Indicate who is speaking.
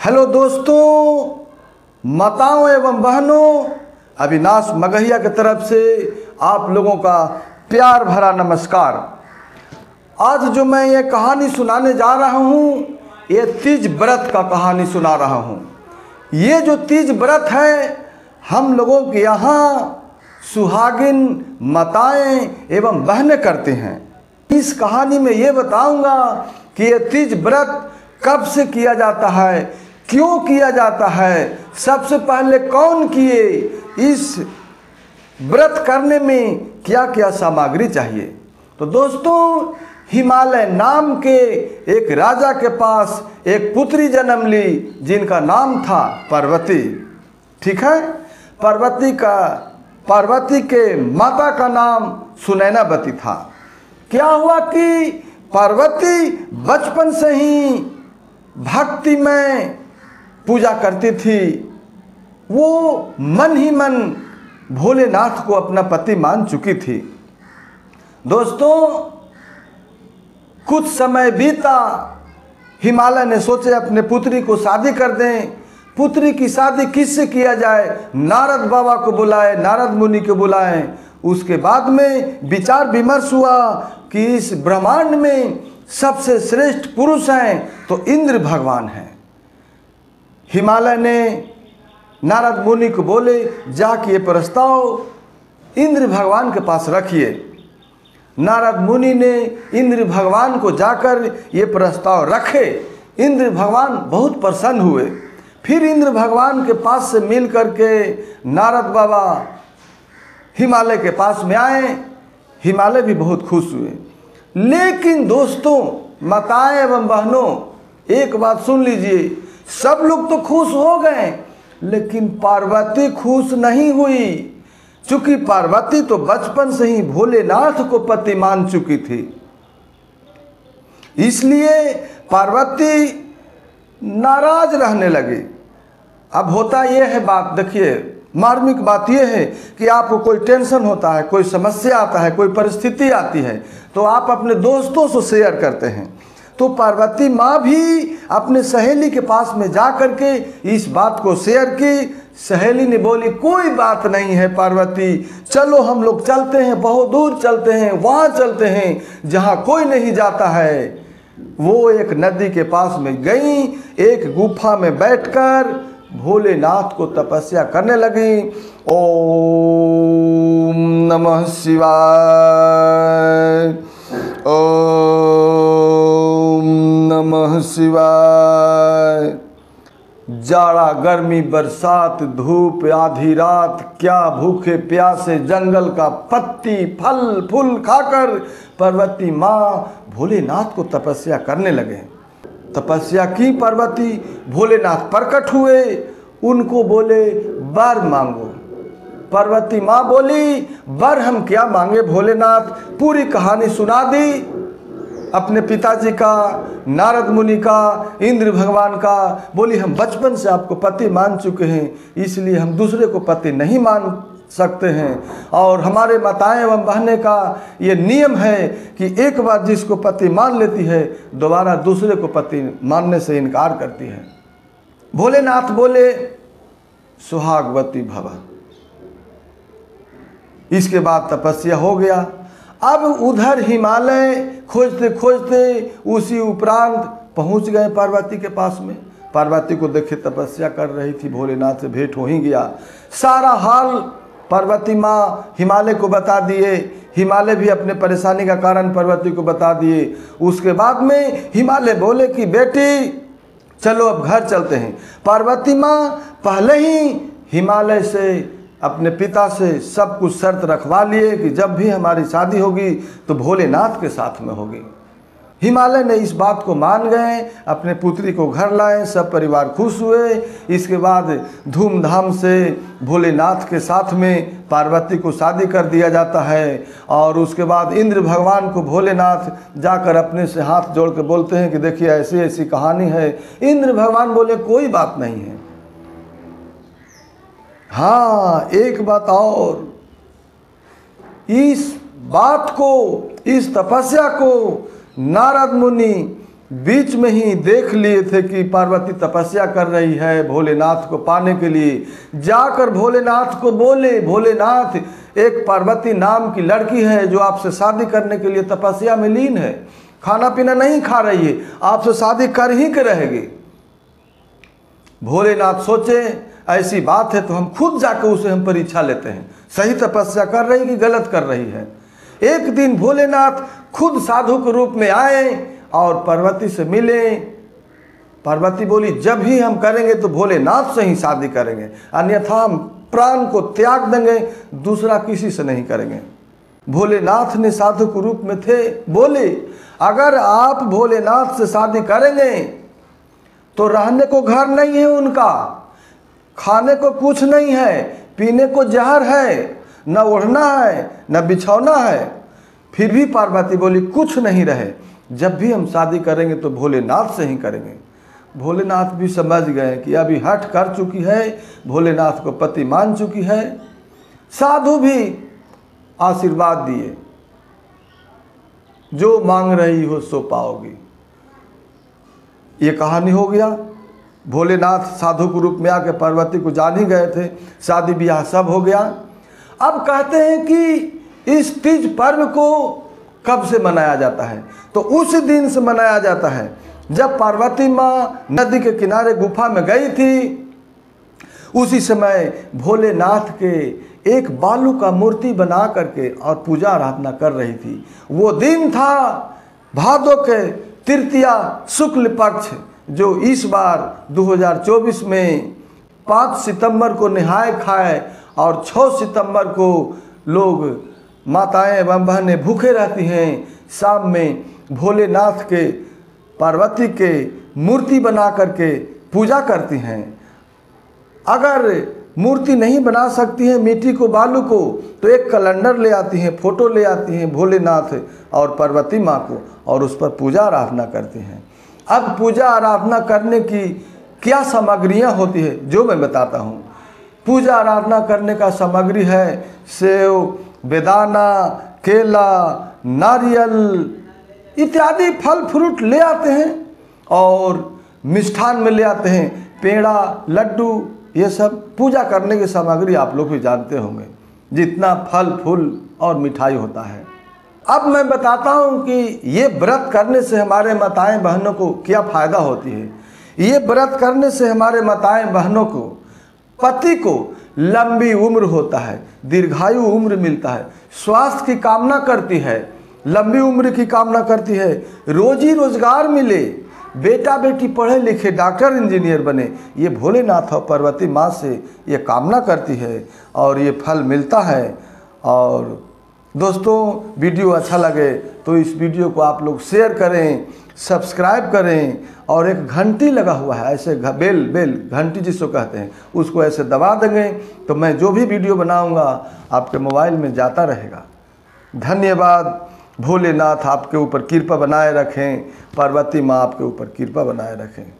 Speaker 1: Hello दोस्तों, माताओं एवं बहनों, अविनाश मगहिया की तरफ से आप लोगों का प्यार भरा नमस्कार। आज जो मैं ये कहानी सुनाने जा रहा हूँ, ये तीज व्रत का कहानी सुना रहा हूँ। ये जो तीज व्रत है, हम लोगों के यहाँ सुहागिन माताएं एवं बहनें करते हैं। इस कहानी में ये बताऊंगा कि ये तीज व्रत कब से किया जाता है, क्यों किया जाता है, सबसे पहले कौन किए, इस व्रत करने में क्या क्या सामग्री चाहिए। तो दोस्तों, हिमालय नाम के एक राजा के पास एक पुत्री जन्म ली, जिनका नाम था पार्वती। ठीक है, पार्वती के माता का नाम सुनैनावती था। क्या हुआ कि पार्वती बचपन से ही भक्ति में पूजा करती थी। वो मन ही मन भोलेनाथ को अपना पति मान चुकी थी। दोस्तों, कुछ समय बीता, हिमालय ने सोचे अपने पुत्री को शादी कर दें। पुत्री की शादी किससे किया जाए? नारद बाबा को बुलाए, नारद मुनि को बुलाए। उसके बाद में विचार विमर्श हुआ कि इस ब्रह्मांड में सबसे श्रेष्ठ पुरुष हैं तो इंद्र भगवान हैं। हिमालय ने नारद मुनि को बोले, जाके ये प्रस्ताव इंद्र भगवान के पास रखिए। नारद मुनि ने इंद्र भगवान को जाकर ये प्रस्ताव रखे। इंद्र भगवान बहुत प्रसन्न हुए। फिर इंद्र भगवान के पास से मिल करके नारद बाबा हिमालय के पास में आए। हिमालय भी बहुत खुश हुए। लेकिन दोस्तों, माताएं एवं बहनों, एक बात सुन लीजिए, सब लोग तो खुश हो गए, लेकिन पार्वती खुश नहीं हुई। चूंकि पार्वती तो बचपन से ही भोलेनाथ को पति मान चुकी थी, इसलिए पार्वती नाराज रहने लगी। अब होता यह है बात, देखिए, मार्मिक बात यह है कि आपको कोई टेंशन होता है, कोई समस्या आता है, कोई परिस्थिति आती है, तो आप अपने दोस्तों से शेयर करते हैं। तो पार्वती माँ भी अपने सहेली के पास में जा करके इस बात को शेयर की। सहेली ने बोली, कोई बात नहीं है पार्वती, चलो हम लोग चलते हैं, बहुत दूर चलते हैं, वहाँ चलते हैं जहाँ कोई नहीं जाता है। वो एक नदी के पास में गई, एक गुफा में बैठकर भोलेनाथ को तपस्या करने लगी। ओम नमः शिवाय, ओम नमः शिवाय। जाड़ा, गर्मी, बरसात, धूप, आधी रात, क्या भूखे प्यासे जंगल का पत्ती फल फूल खाकर पार्वती माँ भोलेनाथ को तपस्या करने लगे। तपस्या की पार्वती, भोलेनाथ प्रकट हुए, उनको बोले वर मांगो। पार्वती माँ बोली, वर हम क्या मांगे भोलेनाथ। पूरी कहानी सुना दी, अपने पिताजी का, नारद मुनि का, इंद्र भगवान का। बोली, हम बचपन से आपको पति मान चुके हैं, इसलिए हम दूसरे को पति नहीं मान सकते हैं। और हमारे माताएं एवं बहनें का ये नियम है कि एक बार जिसको पति मान लेती है, दोबारा दूसरे को पति मानने से इनकार करती है। भोलेनाथ बोले, सुहागवती भव। इसके बाद तपस्या हो गया। अब उधर हिमालय खोजते खोजते उसी उपरांत पहुंच गए पार्वती के पास में। पार्वती को देखे तपस्या कर रही थी, भोलेनाथ से भेंट हो ही गया। सारा हाल पार्वती माँ हिमालय को बता दिए। हिमालय भी अपने परेशानी का कारण पार्वती को बता दिए। उसके बाद में हिमालय बोले कि बेटी चलो अब घर चलते हैं। पार्वती माँ पहले ही हिमालय से, अपने पिता से सब कुछ शर्त रखवा लिए कि जब भी हमारी शादी होगी तो भोलेनाथ के साथ में होगी। हिमालय ने इस बात को मान गए, अपने पुत्री को घर लाए, सब परिवार खुश हुए। इसके बाद धूमधाम से भोलेनाथ के साथ में पार्वती को शादी कर दिया जाता है। और उसके बाद इंद्र भगवान को भोलेनाथ जाकर अपने से हाथ जोड़ के बोलते हैं कि देखिए ऐसी ऐसी कहानी है। इंद्र भगवान बोले, कोई बात नहीं है। हाँ, एक बात और, इस बात को, इस तपस्या को नारद मुनि बीच में ही देख लिए थे कि पार्वती तपस्या कर रही है भोलेनाथ को पाने के लिए। जाकर भोलेनाथ को बोले, भोलेनाथ एक पार्वती नाम की लड़की है जो आपसे शादी करने के लिए तपस्या में लीन है, खाना पीना नहीं खा रही है, आपसे शादी कर ही के रहेगी। भोलेनाथ सोचे ऐसी बात है तो हम खुद जाकर उसे हम परीक्षा लेते हैं, सही तपस्या कर रही कि गलत कर रही है। एक दिन भोलेनाथ खुद साधु के रूप में आए और पार्वती से मिले। पार्वती बोली जब ही हम करेंगे तो भोलेनाथ से ही शादी करेंगे, अन्यथा हम प्राण को त्याग देंगे, दूसरा किसी से नहीं करेंगे। भोलेनाथ ने साधु के रूप में थे, बोले अगर आप भोलेनाथ से शादी करेंगे तो रहने को घर नहीं है उनका, खाने को कुछ नहीं है, पीने को जहर है, न ओढ़ना है न बिछौना है। फिर भी पार्वती बोली कुछ नहीं रहे, जब भी हम शादी करेंगे तो भोलेनाथ से ही करेंगे। भोलेनाथ भी समझ गए कि अभी हठ कर चुकी है, भोलेनाथ को पति मान चुकी है। साधु भी आशीर्वाद दिए, जो मांग रही हो सो पाओगी। ये कहानी हो गया। भोलेनाथ साधु के रूप में आके पार्वती को जान ही गए थे, शादी ब्याह सब हो गया। अब कहते हैं कि इस तीज पर्व को कब से मनाया जाता है, तो उस दिन से मनाया जाता है जब पार्वती माँ नदी के किनारे गुफा में गई थी। उसी समय भोलेनाथ के एक बालू का मूर्ति बना करके और पूजा आराधना कर रही थी। वो दिन था भादो के तृतीया शुक्ल पक्ष, जो इस बार 2024 में 5 सितंबर को नहाए खाए और 6 सितंबर को लोग माताएं एवं बहनें भूखे रहती हैं। शाम में भोलेनाथ के पार्वती के मूर्ति बना करके पूजा करती हैं। अगर मूर्ति नहीं बना सकती हैं मिट्टी को बालू को, तो एक कैलेंडर ले आती हैं, फोटो ले आती हैं भोलेनाथ और पार्वती माँ को, और उस पर पूजा आराधना करती हैं। अब पूजा आराधना करने की क्या सामग्रियाँ होती है जो मैं बताता हूँ। पूजा आराधना करने का सामग्री है सेव, बेदाना, केला, नारियल इत्यादि फल फ्रूट ले आते हैं, और मिष्ठान में ले आते हैं पेड़ा, लड्डू, ये सब पूजा करने की सामग्री आप लोग भी जानते होंगे, जितना फल फूल और मिठाई होता है। अब मैं बताता हूँ कि ये व्रत करने से हमारे माताएं बहनों को क्या फ़ायदा होती है। ये व्रत करने से हमारे माताएं बहनों को, पति को लंबी उम्र होता है, दीर्घायु उम्र मिलता है, स्वास्थ्य की कामना करती है, लंबी उम्र की कामना करती है, रोजी रोजगार मिले, बेटा बेटी पढ़े लिखे डॉक्टर इंजीनियर बने। ये भोलेनाथ और पार्वती माँ से ये कामना करती है और ये फल मिलता है। और दोस्तों वीडियो अच्छा लगे तो इस वीडियो को आप लोग शेयर करें, सब्सक्राइब करें, और एक घंटी लगा हुआ है ऐसे बेल घंटी जिसको कहते हैं, उसको ऐसे दबा देंगे तो मैं जो भी वीडियो बनाऊंगा आपके मोबाइल में जाता रहेगा। धन्यवाद। भोलेनाथ आपके ऊपर कृपा बनाए रखें, पार्वती माँ आपके ऊपर कृपा बनाए रखें।